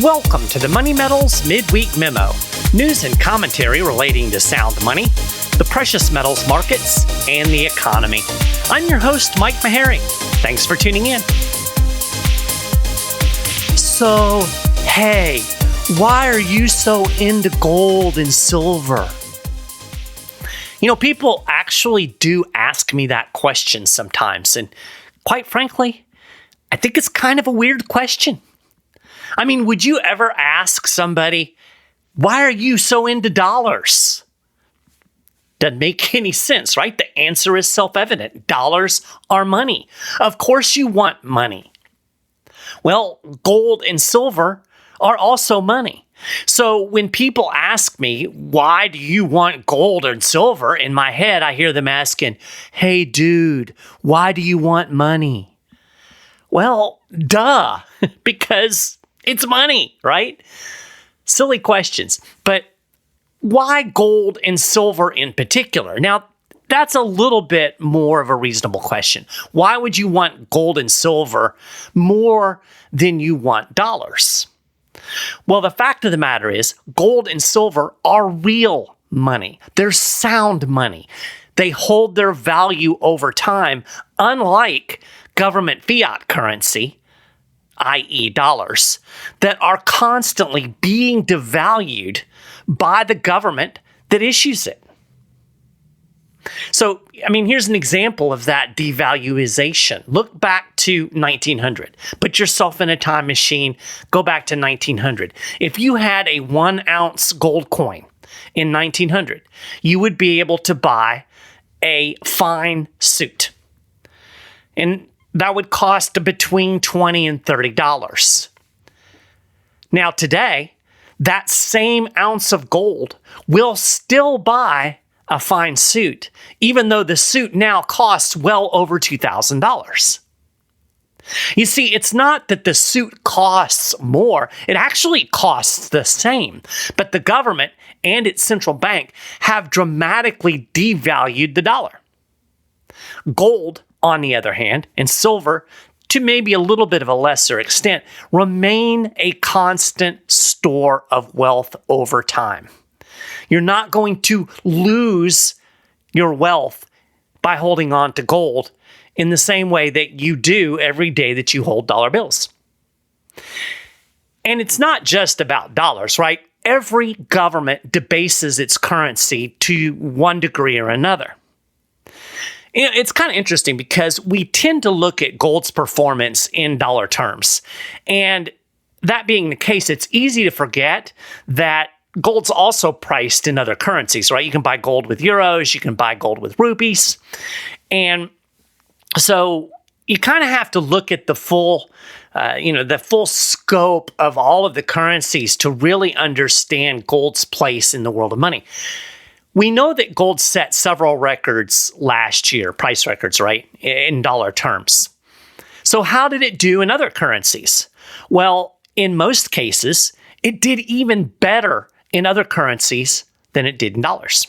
Welcome to the Money Metals Midweek Memo, news and commentary relating to sound money, the precious metals markets, and the economy. I'm your host, Mike Maharrey. Thanks for tuning in. So, hey, why are you so into gold and silver? You know, people actually do ask me that question sometimes, and quite frankly, I think it's kind of a weird question. I mean, would you ever ask somebody, why are you so into dollars? Doesn't make any sense, right? The answer is self-evident. Dollars are money. Of course you want money. Well, gold and silver are also money. So when people ask me, why do you want gold and silver? In my head, I hear them asking, hey, dude, why do you want money? Well, duh, because it's money, right? Silly questions. But why gold and silver in particular? Now, that's a little bit more of a reasonable question. Why would you want gold and silver more than you want dollars? Well, the fact of the matter is, gold and silver are real money. They're sound money. They hold their value over time, unlike government fiat currency, i.e. dollars, that are constantly being devalued by the government that issues it. So, I mean, here's an example of that devaluation. Look back to 1900. Put yourself in a time machine. Go back to 1900. If you had a 1 ounce gold coin in 1900, you would be able to buy a fine suit. And that would cost between $20 and $30. Now today, that same ounce of gold will still buy a fine suit, even though the suit now costs well over $2,000. You see, it's not that the suit costs more, it actually costs the same, but the government and its central bank have dramatically devalued the dollar. Gold, on the other hand, and silver, to maybe a little bit of a lesser extent, remain a constant store of wealth over time. You're not going to lose your wealth by holding on to gold in the same way that you do every day that you hold dollar bills. And it's not just about dollars, right? Every government debases its currency to one degree or another. You know, it's kind of interesting because we tend to look at gold's performance in dollar terms. And that being the case, it's easy to forget that gold's also priced in other currencies, right? You can buy gold with euros, you can buy gold with rupees. And so you kind of have to look at the full scope of all of the currencies to really understand gold's place in the world of money. We know that gold set several records last year, price records, right, in dollar terms. So how did it do in other currencies? Well, in most cases, it did even better in other currencies than it did in dollars.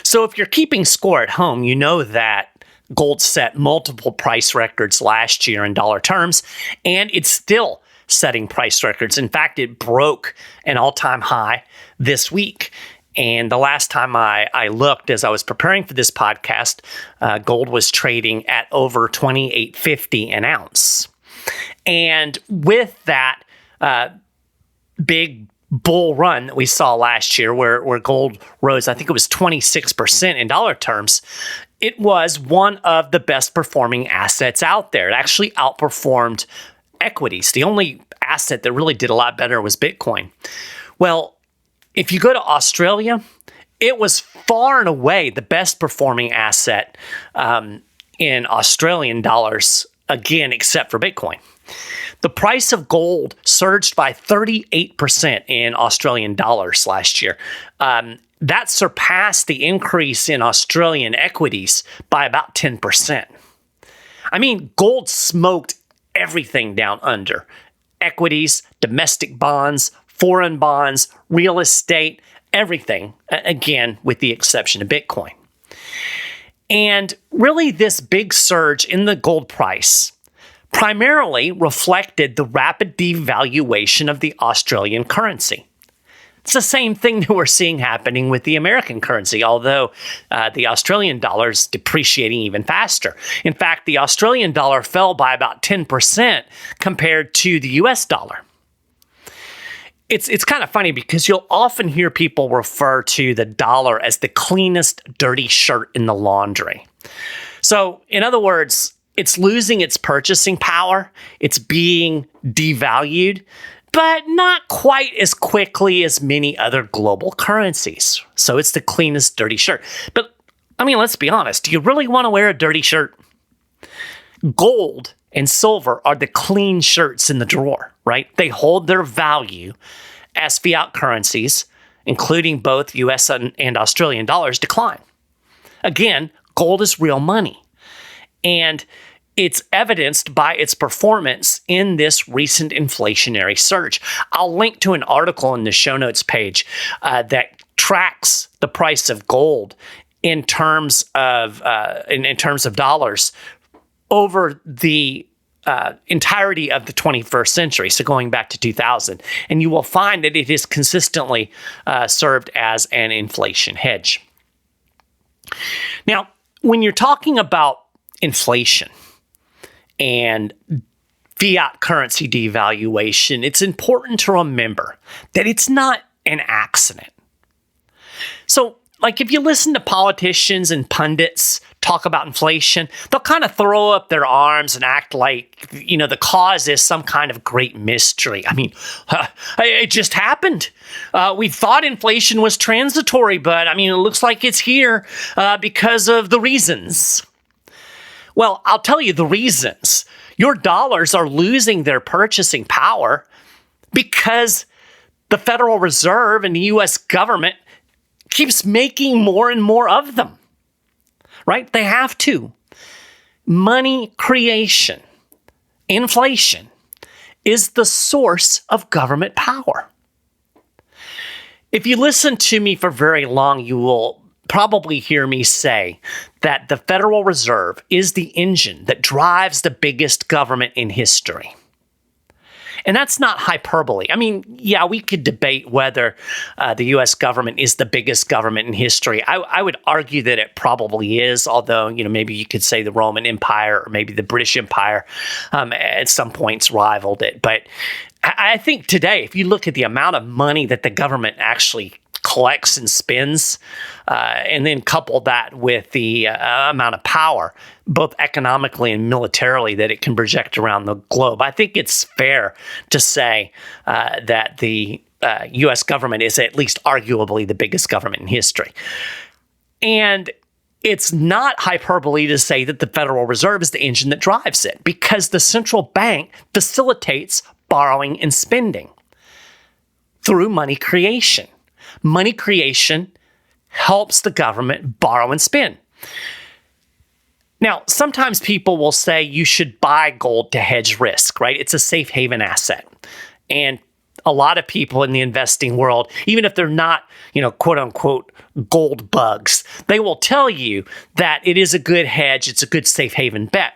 So if you're keeping score at home, you know that gold set multiple price records last year in dollar terms, and it's still setting price records. In fact, it broke an all-time high this week. And the last time I looked as I was preparing for this podcast, gold was trading at over $28.50 an ounce. And with that big bull run that we saw last year where gold rose, I think it was 26% in dollar terms, it was one of the best performing assets out there. It actually outperformed equities. The only asset that really did a lot better was Bitcoin. Well, if you go to Australia, it was far and away the best performing asset in Australian dollars, again, except for Bitcoin. The price of gold surged by 38% in Australian dollars last year. That surpassed the increase in Australian equities by about 10%. I mean, gold smoked everything down under. Equities, domestic bonds, foreign bonds, real estate, everything, again, with the exception of Bitcoin. And really, this big surge in the gold price primarily reflected the rapid devaluation of the Australian currency. It's the same thing that we're seeing happening with the American currency, although the Australian dollar is depreciating even faster. In fact, the Australian dollar fell by about 10% compared to the US dollar. It's kind of funny because you'll often hear people refer to the dollar as the cleanest dirty shirt in the laundry. So, in other words, it's losing its purchasing power, it's being devalued, but not quite as quickly as many other global currencies. So it's the cleanest dirty shirt. But, I mean, let's be honest. Do you really want to wear a dirty shirt? Gold and silver are the clean shirts in the drawer, right? They hold their value as fiat currencies, including both US and Australian dollars, decline. Again, gold is real money. And it's evidenced by its performance in this recent inflationary surge. I'll link to an article in the show notes page that tracks the price of gold in terms of dollars over the entirety of the 21st century, so going back to 2000. And you will find that it has consistently served as an inflation hedge. Now, when you're talking about inflation and fiat currency devaluation, it's important to remember that it's not an accident. So, like if you listen to politicians and pundits talk about inflation, they'll kind of throw up their arms and act like, the cause is some kind of great mystery. I mean, it just happened. We thought inflation was transitory, but it looks like it's here because of the reasons. Well, I'll tell you the reasons. Your dollars are losing their purchasing power because the Federal Reserve and the U.S. government keeps making more and more of them, right? They have to. Money creation, inflation, is the source of government power. If you listen to me for very long, you will probably hear me say that the Federal Reserve is the engine that drives the biggest government in history. And that's not hyperbole. Yeah, we could debate whether the U.S. government is the biggest government in history. I would argue that it probably is, although, maybe you could say the Roman Empire or maybe the British Empire at some points rivaled it. But I think today, if you look at the amount of money that the government actually collects and spends, and then couple that with the amount of power, both economically and militarily, that it can project around the globe, I think it's fair to say that the U.S. government is at least arguably the biggest government in history. And it's not hyperbole to say that the Federal Reserve is the engine that drives it, because the central bank facilitates borrowing and spending through money creation. Money creation helps the government borrow and spend. Now, sometimes people will say you should buy gold to hedge risk, right? It's a safe haven asset. And a lot of people in the investing world, even if they're not, quote unquote, gold bugs, they will tell you that it is a good hedge. It's a good safe haven bet.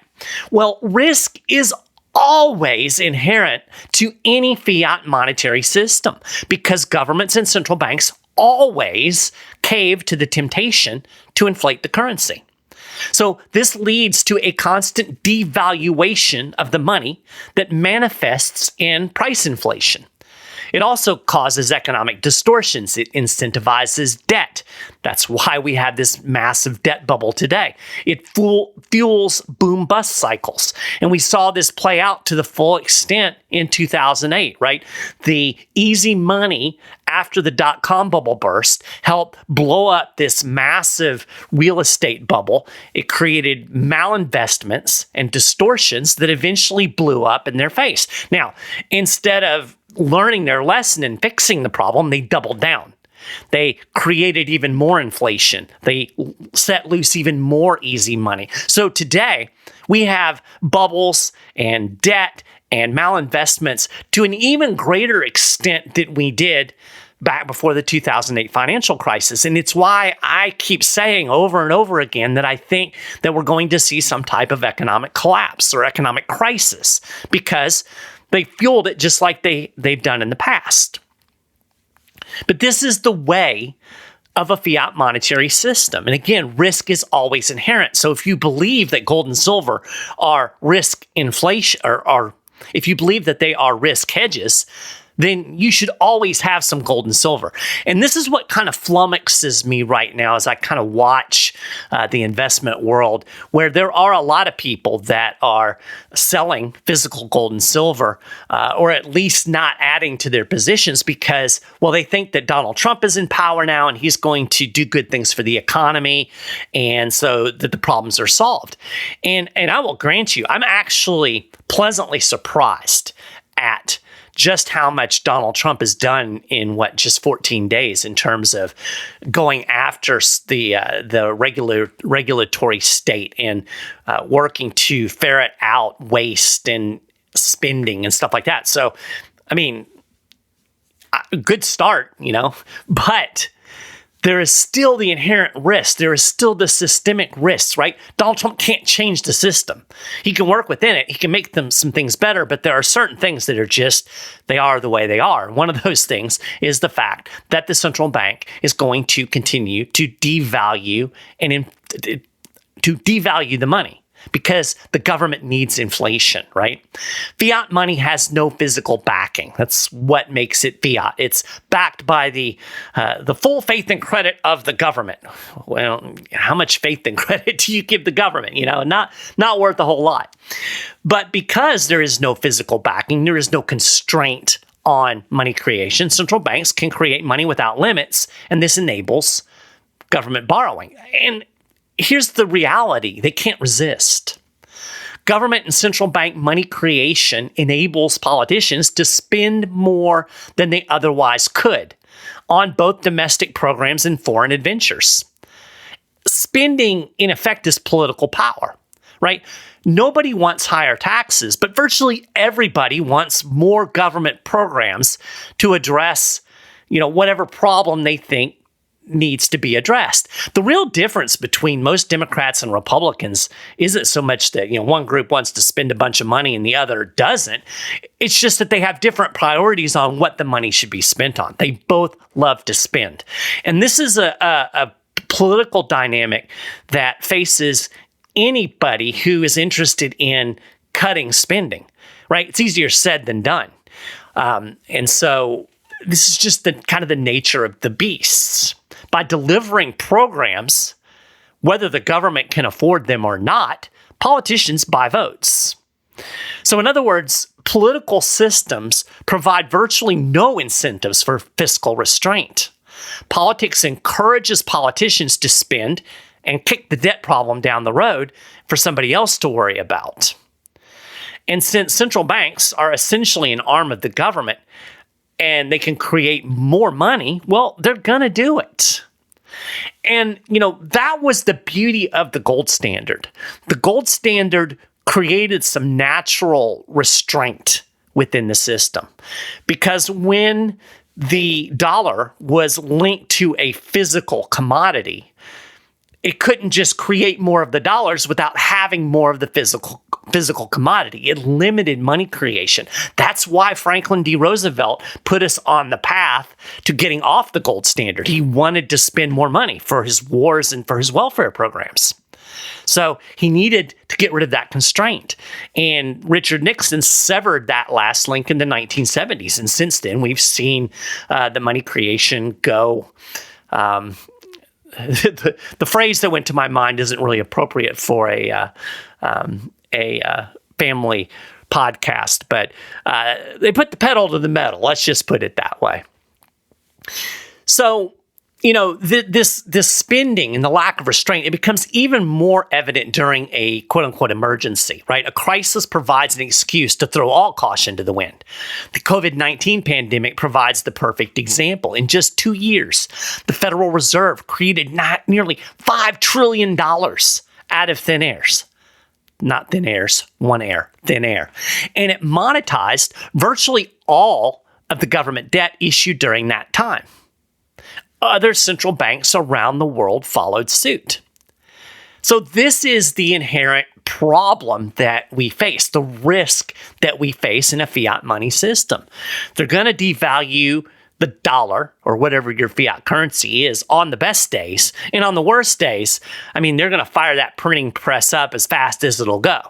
Well, risk is always inherent to any fiat monetary system, because governments and central banks always cave to the temptation to inflate the currency. So this leads to a constant devaluation of the money that manifests in price inflation. It also causes economic distortions. It incentivizes debt. That's why we have this massive debt bubble today. It fuels boom-bust cycles. And we saw this play out to the full extent in 2008, right? The easy money after the dot-com bubble burst helped blow up this massive real estate bubble. It created malinvestments and distortions that eventually blew up in their face. Now, instead of learning their lesson and fixing the problem, they doubled down. They created even more inflation. They set loose even more easy money. So today, we have bubbles and debt and malinvestments to an even greater extent than we did back before the 2008 financial crisis. And it's why I keep saying over and over again that I think that we're going to see some type of economic collapse or economic crisis because they fueled it just like they've done in the past. But this is the way of a fiat monetary system. And again, risk is always inherent. So if you believe that gold and silver are risk inflation, or if you believe that they are risk hedges, then you should always have some gold and silver. And this is what kind of flummoxes me right now as I kind of watch the investment world, where there are a lot of people that are selling physical gold and silver, or at least not adding to their positions because, well, they think that Donald Trump is in power now and he's going to do good things for the economy, and so that the problems are solved. And I will grant you, I'm actually pleasantly surprised at just how much Donald Trump has done in just 14 days in terms of going after the regulatory state and working to ferret out waste and spending and stuff like that. So, I mean, good start, but there is still the inherent risk. There is still the systemic risks, right? Donald Trump can't change the system. He can work within it. He can make some things better, but there are certain things that are they are the way they are. One of those things is the fact that the central bank is going to continue to devalue the money, because the government needs inflation, right? Fiat money has no physical backing. That's what makes it fiat. It's backed by the full faith and credit of the government. Well, how much faith and credit do you give the government? Not worth a whole lot. But because there is no physical backing, there is no constraint on money creation, central banks can create money without limits, and this enables government borrowing. And here's the reality. They can't resist. Government and central bank money creation enables politicians to spend more than they otherwise could on both domestic programs and foreign adventures. Spending, in effect, is political power, right? Nobody wants higher taxes, but virtually everybody wants more government programs to address, whatever problem they think needs to be addressed. The real difference between most Democrats and Republicans isn't so much that, one group wants to spend a bunch of money and the other doesn't. It's just that they have different priorities on what the money should be spent on. They both love to spend. And this is a political dynamic that faces anybody who is interested in cutting spending, right? It's easier said than done. And so this is just the kind of the nature of the beasts. By delivering programs, whether the government can afford them or not, politicians buy votes. So in other words, political systems provide virtually no incentives for fiscal restraint. Politics encourages politicians to spend and kick the debt problem down the road for somebody else to worry about. And since central banks are essentially an arm of the government, and they can create more money, well, they're going to do it. And, that was the beauty of the gold standard. The gold standard created some natural restraint within the system, because when the dollar was linked to a physical commodity, it couldn't just create more of the dollars without having more of the physical commodity. It limited money creation. That's why Franklin D. Roosevelt put us on the path to getting off the gold standard. He wanted to spend more money for his wars and for his welfare programs. So he needed to get rid of that constraint. And Richard Nixon severed that last link in the 1970s. And since then, we've seen the money creation go. The phrase that went to my mind isn't really appropriate for a family podcast, but they put the pedal to the metal. Let's just put it that way. So, this spending and the lack of restraint, it becomes even more evident during a quote-unquote emergency, right? A crisis provides an excuse to throw all caution to the wind. The COVID-19 pandemic provides the perfect example. In just 2 years, the Federal Reserve created nearly $5 trillion out of thin airs. Not thin airs, one air, thin air. And it monetized virtually all of the government debt issued during that time. Other central banks around the world followed suit. So this is the inherent problem that we face, the risk that we face in a fiat money system. They're going to devalue the dollar or whatever your fiat currency is on the best days. And on the worst days, they're going to fire that printing press up as fast as it'll go.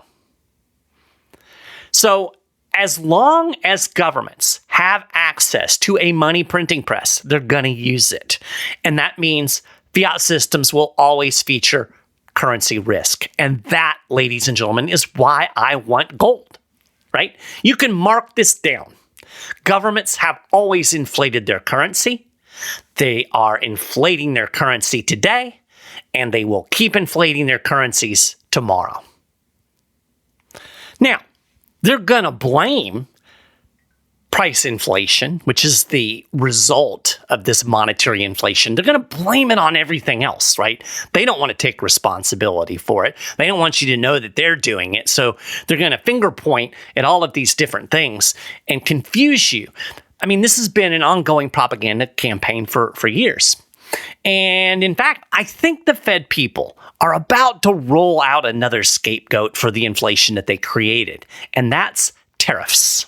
So as long as governments have access to a money printing press, they're going to use it. And that means fiat systems will always feature currency risk. And that, ladies and gentlemen, is why I want gold, right? You can mark this down. Governments have always inflated their currency. They are inflating their currency today, and they will keep inflating their currencies tomorrow. Now, they're going to blame price inflation, which is the result of this monetary inflation. They're going to blame it on everything else, right? They don't want to take responsibility for it. They don't want you to know that they're doing it. So they're going to finger point at all of these different things and confuse you. This has been an ongoing propaganda campaign for years. And in fact, I think the Fed people are about to roll out another scapegoat for the inflation that they created, and that's tariffs.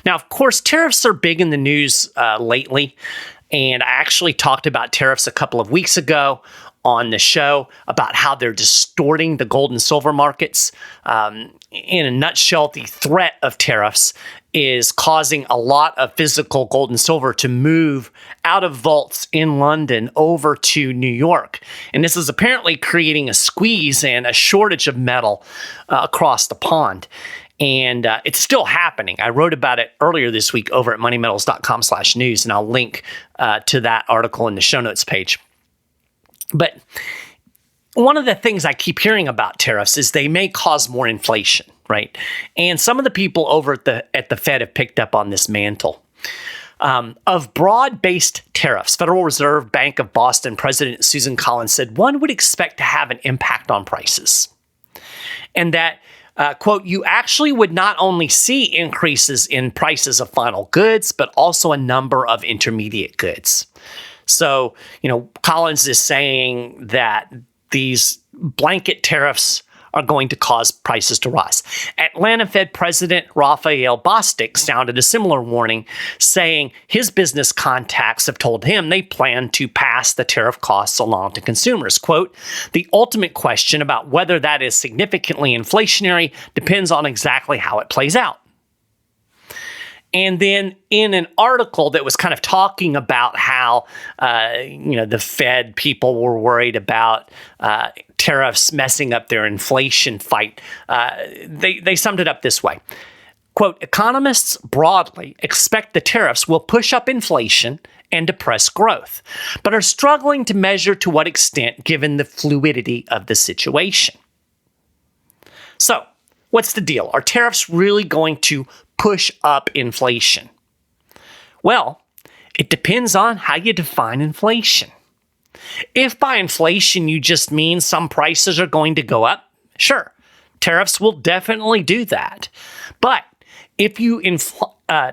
Now, of course, tariffs are big in the news lately, and I actually talked about tariffs a couple of weeks ago on the show about how they're distorting the gold and silver markets. In a nutshell, the threat of tariffs is causing a lot of physical gold and silver to move out of vaults in London over to New York. And this is apparently creating a squeeze and a shortage of metal across the pond. And it's still happening. I wrote about it earlier this week over at moneymetals.com/news, and I'll link to that article in the show notes page. But one of the things I keep hearing about tariffs is they may cause more inflation, right? And some of the people over at the Fed have picked up on this mantle. Of broad-based tariffs, Federal Reserve Bank of Boston President Susan Collins said one would expect to have an impact on prices. And that, quote, you actually would not only see increases in prices of final goods, but also a number of intermediate goods. So, Collins is saying that these blanket tariffs are going to cause prices to rise. Atlanta Fed President Raphael Bostic sounded a similar warning, saying his business contacts have told him they plan to pass the tariff costs along to consumers. Quote, the ultimate question about whether that is significantly inflationary depends on exactly how it plays out. And then in an article that was kind of talking about how, the Fed people were worried about tariffs messing up their inflation fight, they summed it up this way. Quote, economists broadly expect the tariffs will push up inflation and depress growth, but are struggling to measure to what extent given the fluidity of the situation. So, what's the deal? Are tariffs really going to push up inflation? Well, it depends on how you define inflation. If by inflation you just mean some prices are going to go up, sure, tariffs will definitely do that. But if you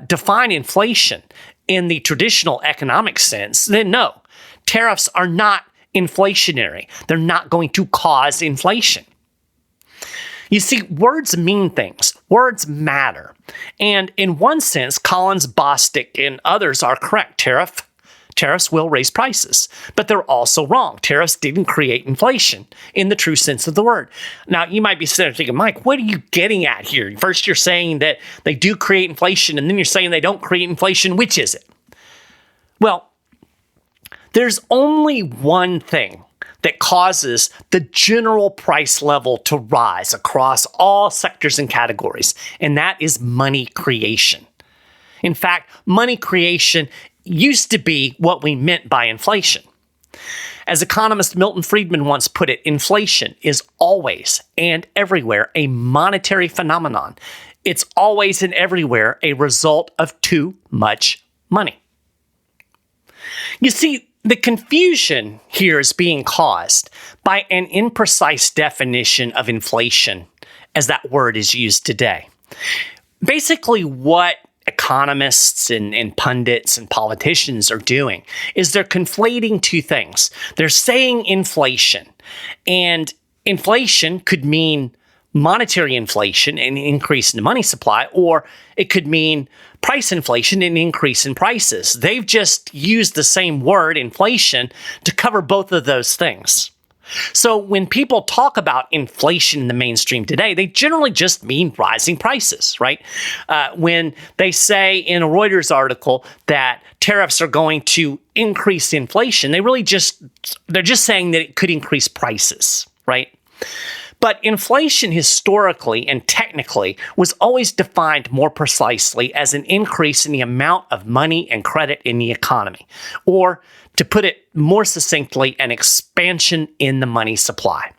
define inflation in the traditional economic sense, then no, tariffs are not inflationary. They're not going to cause inflation. You see, words mean things. Words matter. And in one sense, Collins, Bostic, and others are correct. Tariffs will raise prices, but they're also wrong. Tariffs didn't create inflation in the true sense of the word. Now, you might be sitting there thinking, Mike, what are you getting at here? First, you're saying that they do create inflation, and then you're saying they don't create inflation. Which is it? Well, there's only one thing that causes the general price level to rise across all sectors and categories, and that is money creation. In fact, money creation used to be what we meant by inflation. As economist Milton Friedman once put it, inflation is always and everywhere a monetary phenomenon. It's always and everywhere a result of too much money. You see, the confusion here is being caused by an imprecise definition of inflation as that word is used today. Basically, what economists and pundits and politicians are doing is they're conflating two things. They're saying inflation, and inflation could mean monetary inflation, an increase in the money supply, or it could mean price inflation, an increase in prices. They've just used the same word, inflation, to cover both of those things. So when people talk about inflation in the mainstream today, they generally just mean rising prices, right? When they say in a Reuters article that tariffs are going to increase inflation, they're just saying that it could increase prices, right? But inflation historically and technically was always defined more precisely as an increase in the amount of money and credit in the economy, or to put it more succinctly, an expansion in the money supply.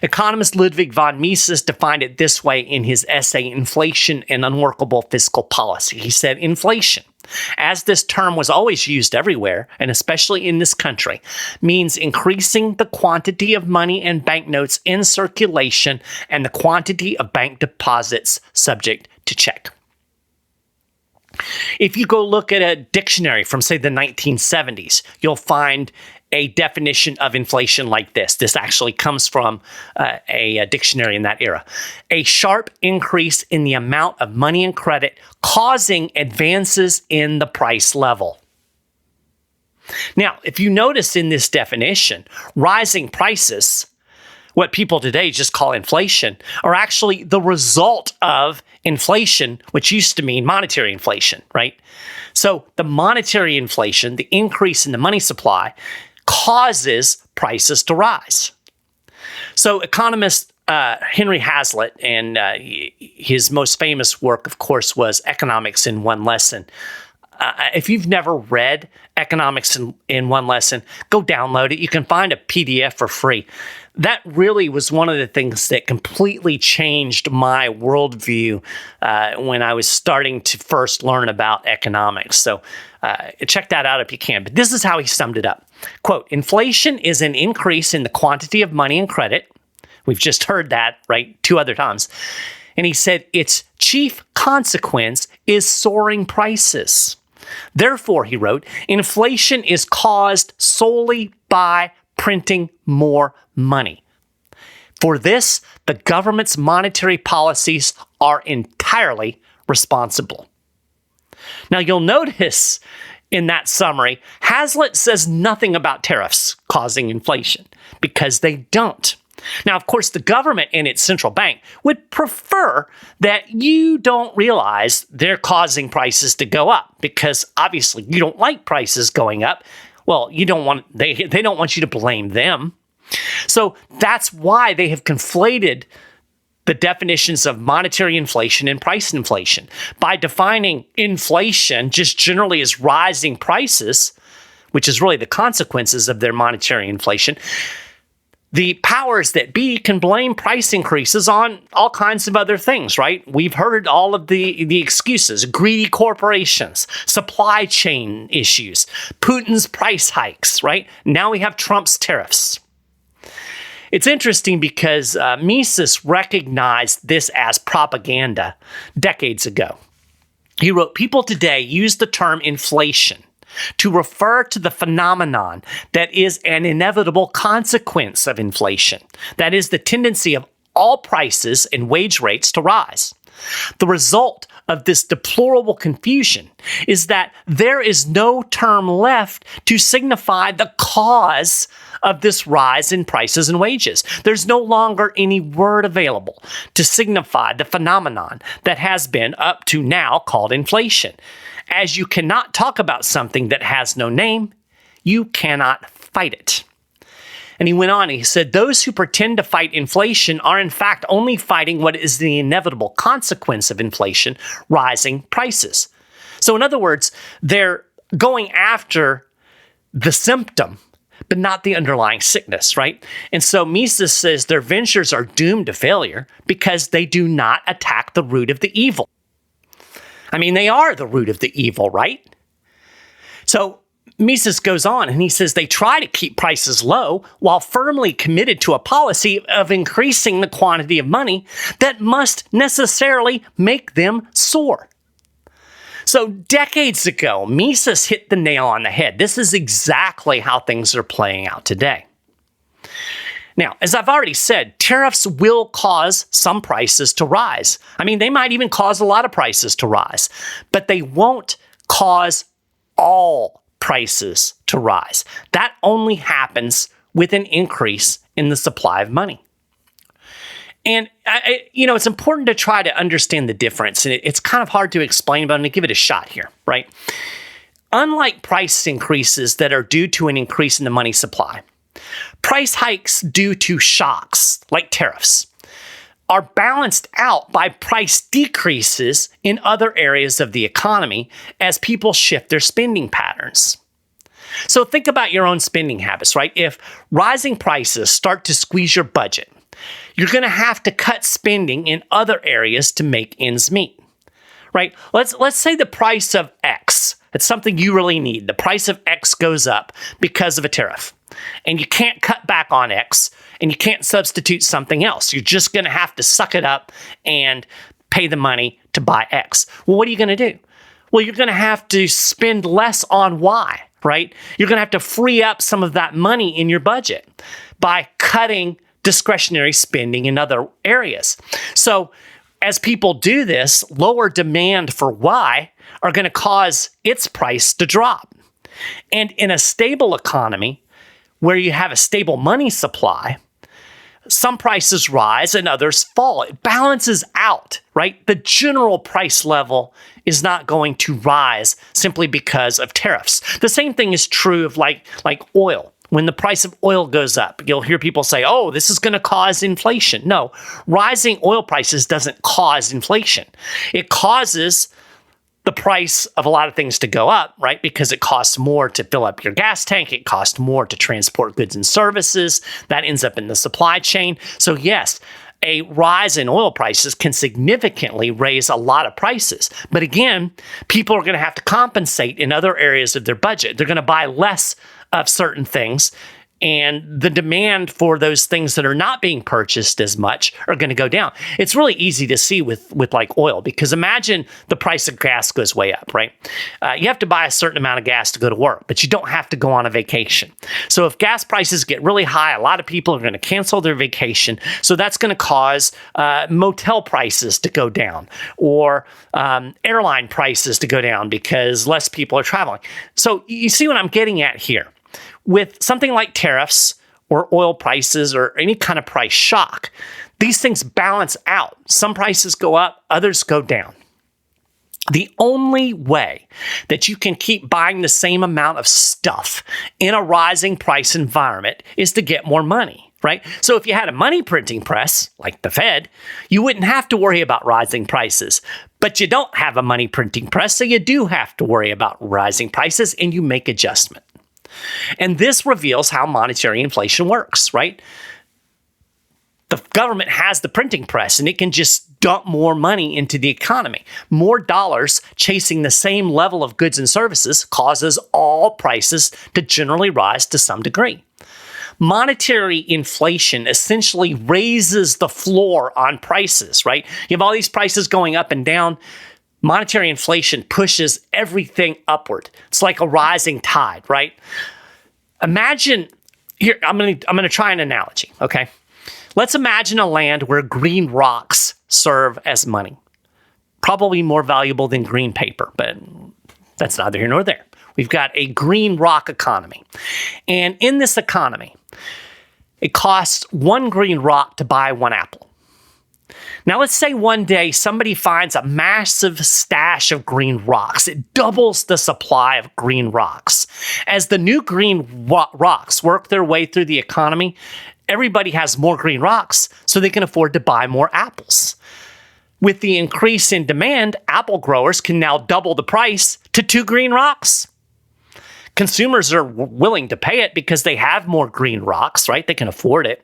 Economist Ludwig von Mises defined it this way in his essay, Inflation and Unworkable Fiscal Policy. He said, inflation, as this term was always used everywhere, and especially in this country, means increasing the quantity of money and banknotes in circulation and the quantity of bank deposits subject to check. If you go look at a dictionary from, say, the 1970s, you'll find a definition of inflation like this. This actually comes from a dictionary in that era. A sharp increase in the amount of money and credit causing advances in the price level. Now, if you notice in this definition, rising prices, what people today just call inflation, are actually the result of inflation, which used to mean monetary inflation, right? So the monetary inflation, the increase in the money supply, causes prices to rise. So economist Henry Hazlitt, and his most famous work, of course, was Economics in One Lesson. If you've never read Economics in One Lesson, go download it. You can find a PDF for free. That really was one of the things that completely changed my worldview when I was starting to first learn about economics. So check that out if you can. But this is how he summed it up. Quote, inflation is an increase in the quantity of money and credit. We've just heard that, right, 2 other times. And he said its chief consequence is soaring prices. Therefore, he wrote, inflation is caused solely by printing more money. For this, the government's monetary policies are entirely responsible. Now, you'll notice in that summary, Hazlitt says nothing about tariffs causing inflation because they don't. Now, of course, the government and its central bank would prefer that you don't realize they're causing prices to go up because obviously you don't like prices going up. Well, they don't want you to blame them. So that's why they have conflated the definitions of monetary inflation and price inflation. By defining inflation just generally as rising prices, which is really the consequences of their monetary inflation, the powers that be can blame price increases on all kinds of other things, right? We've heard all of the excuses, greedy corporations, supply chain issues, Putin's price hikes, right? Now we have Trump's tariffs. It's interesting because Mises recognized this as propaganda decades ago. He wrote, people today use the term inflation to refer to the phenomenon that is an inevitable consequence of inflation. That is the tendency of all prices and wage rates to rise. The result of this deplorable confusion is that there is no term left to signify the cause of this rise in prices and wages. There's no longer any word available to signify the phenomenon that has been up to now called inflation. As you cannot talk about something that has no name, you cannot fight it. And he went on, he said, those who pretend to fight inflation are in fact only fighting what is the inevitable consequence of inflation, rising prices. So in other words, they're going after the symptom, but not the underlying sickness, right? And so Mises says their ventures are doomed to failure because they do not attack the root of the evil. I mean, they are the root of the evil, right? So Mises goes on and he says they try to keep prices low while firmly committed to a policy of increasing the quantity of money that must necessarily make them soar. So decades ago, Mises hit the nail on the head. This is exactly how things are playing out today. Now, as I've already said, tariffs will cause some prices to rise. I mean, they might even cause a lot of prices to rise, but they won't cause all prices to rise. That only happens with an increase in the supply of money. And, it's important to try to understand the difference. And it's kind of hard to explain, but I'm going to give it a shot here, right? Unlike price increases that are due to an increase in the money supply, price hikes due to shocks, like tariffs, are balanced out by price decreases in other areas of the economy as people shift their spending patterns. So think about your own spending habits, right? If rising prices start to squeeze your budget, you're going to have to cut spending in other areas to make ends meet, right? Let's say the price of X, it's something you really need. The price of X goes up because of a tariff, and you can't cut back on X, and you can't substitute something else. You're just going to have to suck it up and pay the money to buy X. Well, what are you going to do? Well, you're going to have to spend less on Y, right? You're going to have to free up some of that money in your budget by cutting discretionary spending in other areas. So as people do this, lower demand for Y are going to cause its price to drop. And in a stable economy where you have a stable money supply, some prices rise and others fall. It balances out, right? The general price level is not going to rise simply because of tariffs. The same thing is true of like oil. When the price of oil goes up, you'll hear people say, oh, this is going to cause inflation. No, rising oil prices doesn't cause inflation. It causes the price of a lot of things to go up, right? Because it costs more to fill up your gas tank. It costs more to transport goods and services. That ends up in the supply chain. So yes, a rise in oil prices can significantly raise a lot of prices. But again, people are going to have to compensate in other areas of their budget. They're going to buy less of certain things, and the demand for those things that are not being purchased as much are going to go down. It's really easy to see with like oil, because imagine the price of gas goes way up, right? You have to buy a certain amount of gas to go to work, but you don't have to go on a vacation. So if gas prices get really high, a lot of people are going to cancel their vacation. So that's going to cause motel prices to go down, or airline prices to go down because less people are traveling. So you see what I'm getting at here. With something like tariffs or oil prices or any kind of price shock, these things balance out. Some prices go up, others go down. The only way that you can keep buying the same amount of stuff in a rising price environment is to get more money, right? So if you had a money printing press, like the Fed, you wouldn't have to worry about rising prices. But you don't have a money printing press, so you do have to worry about rising prices, and you make adjustment. And this reveals how monetary inflation works, right? The government has the printing press, and it can just dump more money into the economy. More dollars chasing the same level of goods and services causes all prices to generally rise to some degree. Monetary inflation essentially raises the floor on prices, right? You have all these prices going up and down. Monetary inflation pushes everything upward. It's like a rising tide, right? Imagine, here, I'm going to try an analogy, okay? Let's imagine a land where green rocks serve as money. Probably more valuable than green paper, but that's neither here nor there. We've got a green rock economy. And in this economy, it costs one green rock to buy one apple. Now, let's say one day somebody finds a massive stash of green rocks. It doubles the supply of green rocks. As the new green rocks work their way through the economy, everybody has more green rocks, so they can afford to buy more apples. With the increase in demand, apple growers can now double the price to 2 green rocks. Consumers are willing to pay it because they have more green rocks, right? They can afford it.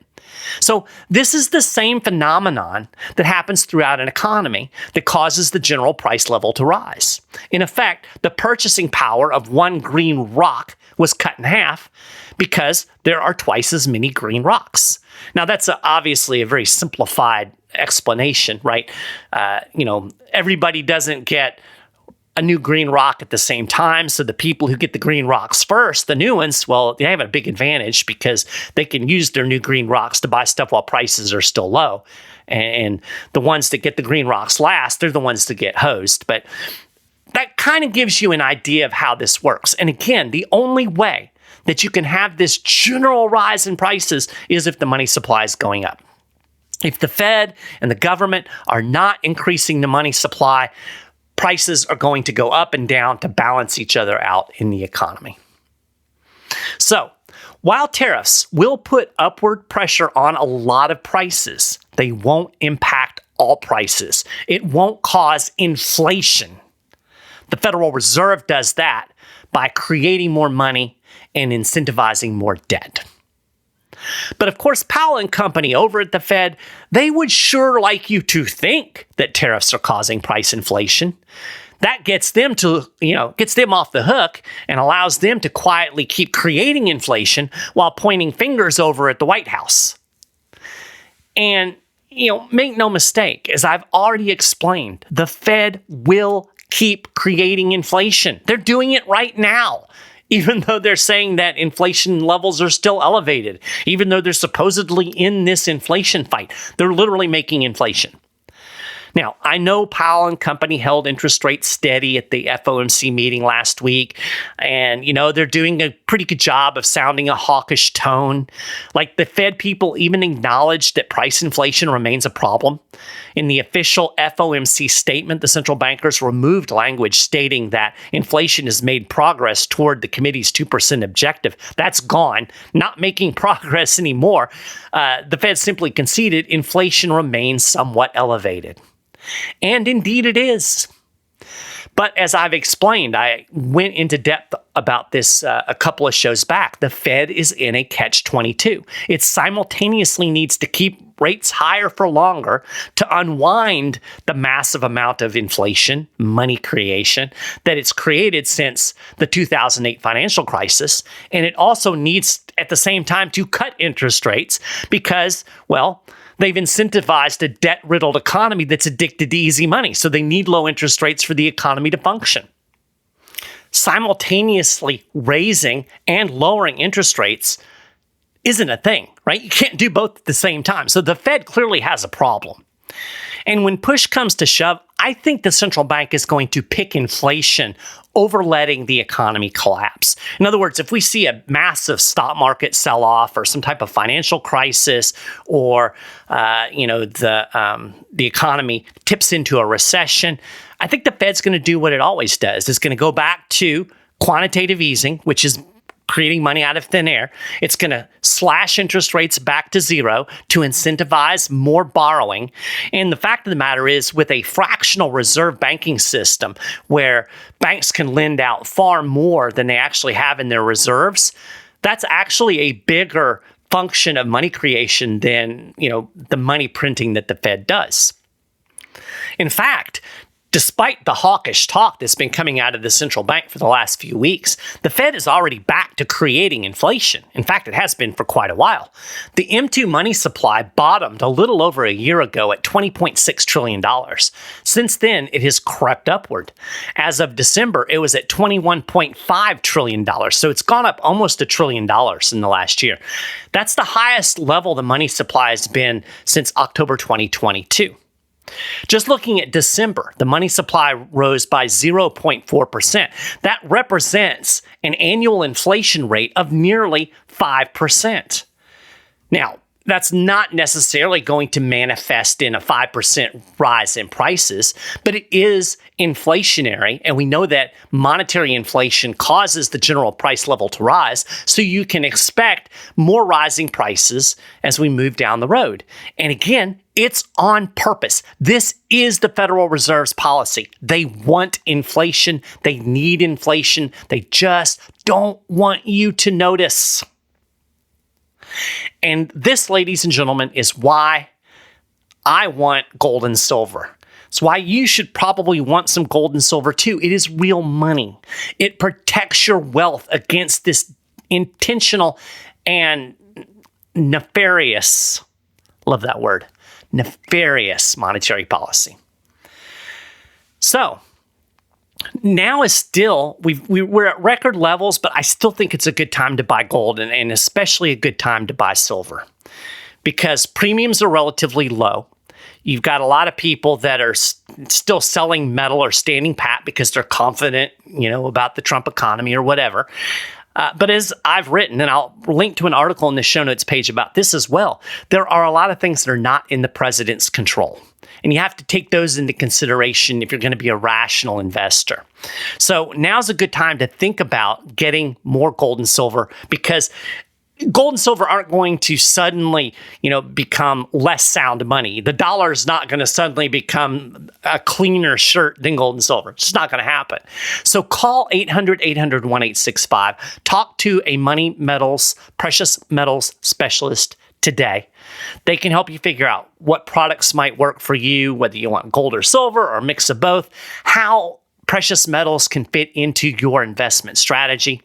So this is the same phenomenon that happens throughout an economy that causes the general price level to rise. In effect, the purchasing power of one green rock was cut in half because there are twice as many green rocks. Now, that's obviously a very simplified explanation, right? Everybody doesn't get a new green rock at the same time. So the people who get the green rocks first, the new ones, well, they have a big advantage because they can use their new green rocks to buy stuff while prices are still low. And the ones that get the green rocks last, they're the ones that get hosed. But that kind of gives you an idea of how this works. And again, the only way that you can have this general rise in prices is if the money supply is going up. If the Fed and the government are not increasing the money supply, prices are going to go up and down to balance each other out in the economy. So, while tariffs will put upward pressure on a lot of prices, they won't impact all prices. It won't cause inflation. The Federal Reserve does that by creating more money and incentivizing more debt. But of course, Powell and company over at the Fed, they would sure like you to think that tariffs are causing price inflation. That gets them off the hook and allows them to quietly keep creating inflation while pointing fingers over at the White House. And, make no mistake, as I've already explained, the Fed will keep creating inflation. They're doing it right now. Even though they're saying that inflation levels are still elevated, even though they're supposedly in this inflation fight, they're literally making inflation. Now, I know Powell and company held interest rates steady at the FOMC meeting last week, and, they're doing a pretty good job of sounding a hawkish tone. Like, the Fed people even acknowledged that price inflation remains a problem. In the official FOMC statement, the central bankers removed language stating that inflation has made progress toward the committee's 2% objective. That's gone, not making progress anymore. The Fed simply conceded inflation remains somewhat elevated. And indeed it is. But as I've explained, I went into depth about this a couple of shows back. The Fed is in a catch-22. It simultaneously needs to keep rates higher for longer to unwind the massive amount of inflation, money creation, that it's created since the 2008 financial crisis. And it also needs, at the same time, to cut interest rates because, well, they've incentivized a debt-riddled economy that's addicted to easy money. So they need low interest rates for the economy to function. Simultaneously raising and lowering interest rates isn't a thing, right? You can't do both at the same time. So the Fed clearly has a problem. And when push comes to shove, I think the central bank is going to pick inflation over letting the economy collapse. In other words, if we see a massive stock market sell-off or some type of financial crisis, or the economy tips into a recession, I think the Fed's going to do what it always does. It's going to go back to quantitative easing, which is creating money out of thin air. It's going to slash interest rates back to zero to incentivize more borrowing. And the fact of the matter is, with a fractional reserve banking system where banks can lend out far more than they actually have in their reserves, that's actually a bigger function of money creation than, the money printing that the Fed does. In fact, despite the hawkish talk that's been coming out of the central bank for the last few weeks, the Fed is already back to creating inflation. In fact, it has been for quite a while. The M2 money supply bottomed a little over a year ago at $20.6 trillion. Since then, it has crept upward. As of December, it was at $21.5 trillion. So it's gone up almost $1 trillion in the last year. That's the highest level the money supply has been since October 2022. Just looking at December, the money supply rose by 0.4%. That represents an annual inflation rate of nearly 5%. Now, that's not necessarily going to manifest in a 5% rise in prices, but it is inflationary, and we know that monetary inflation causes the general price level to rise, so you can expect more rising prices as we move down the road. And again, it's on purpose. This is the Federal Reserve's policy. They want inflation. They need inflation. They just don't want you to notice. And this, ladies and gentlemen, is why I want gold and silver. It's why you should probably want some gold and silver too. It is real money. It protects your wealth against this intentional and nefarious, love that word, nefarious monetary policy. So, now is still, we're at record levels, but I still think it's a good time to buy gold and especially a good time to buy silver because premiums are relatively low. You've got a lot of people that are still selling metal or standing pat because they're confident, about the Trump economy or whatever. But as I've written, and I'll link to an article in the show notes page about this as well, there are a lot of things that are not in the president's control. And you have to take those into consideration if you're going to be a rational investor. So now's a good time to think about getting more gold and silver because gold and silver aren't going to suddenly, become less sound money. The dollar is not going to suddenly become a cleaner shirt than gold and silver. It's just not going to happen. So call 800-800-1865. Talk to a Money Metals, precious metals specialist today. They can help you figure out what products might work for you, whether you want gold or silver or a mix of both, how precious metals can fit into your investment strategy.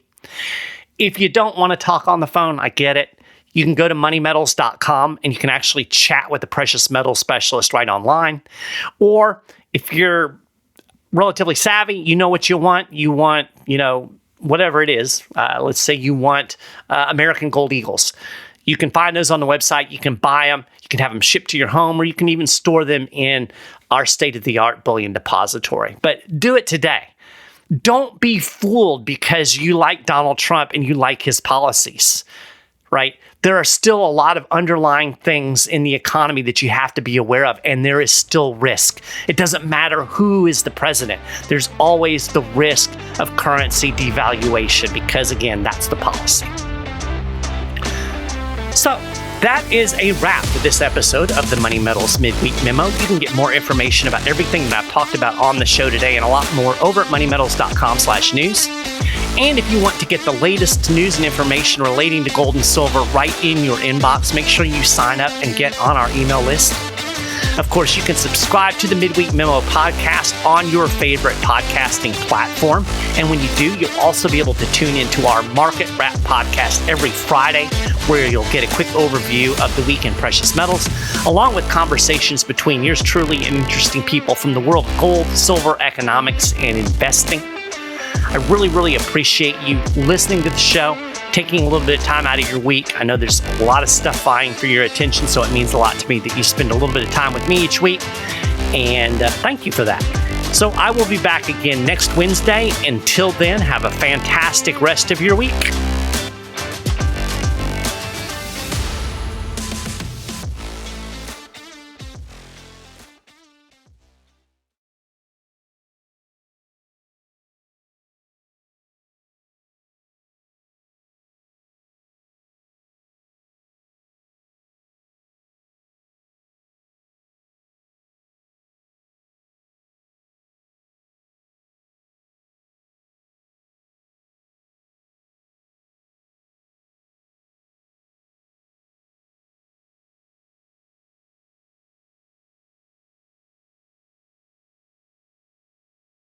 If you don't want to talk on the phone, I get it. You can go to moneymetals.com and you can actually chat with a precious metals specialist right online. Or if you're relatively savvy, you know what you want. You want, whatever it is. Let's say you want American Gold Eagles. You can find those on the website. You can buy them. You can have them shipped to your home, or you can even store them in our state-of-the-art bullion depository. But do it today. Don't be fooled because you like Donald Trump and you like his policies, right? There are still a lot of underlying things in the economy that you have to be aware of, and there is still risk. It doesn't matter who is the president. There's always the risk of currency devaluation because, again, that's the policy. So that is a wrap for this episode of the Money Metals Midweek Memo. You can get more information about everything that I've talked about on the show today and a lot more over at moneymetals.com/news. And if you want to get the latest news and information relating to gold and silver right in your inbox, make sure you sign up and get on our email list. Of course, you can subscribe to the Midweek Memo podcast on your favorite podcasting platform. And when you do, you'll also be able to tune into our Market Wrap podcast every Friday, where you'll get a quick overview of the week in precious metals, along with conversations between yours truly and interesting people from the world of gold, silver, economics, and investing. I really, really appreciate you listening to the show, taking a little bit of time out of your week. I know there's a lot of stuff vying for your attention, so it means a lot to me that you spend a little bit of time with me each week, and thank you for that. So I will be back again next Wednesday. Until then, have a fantastic rest of your week.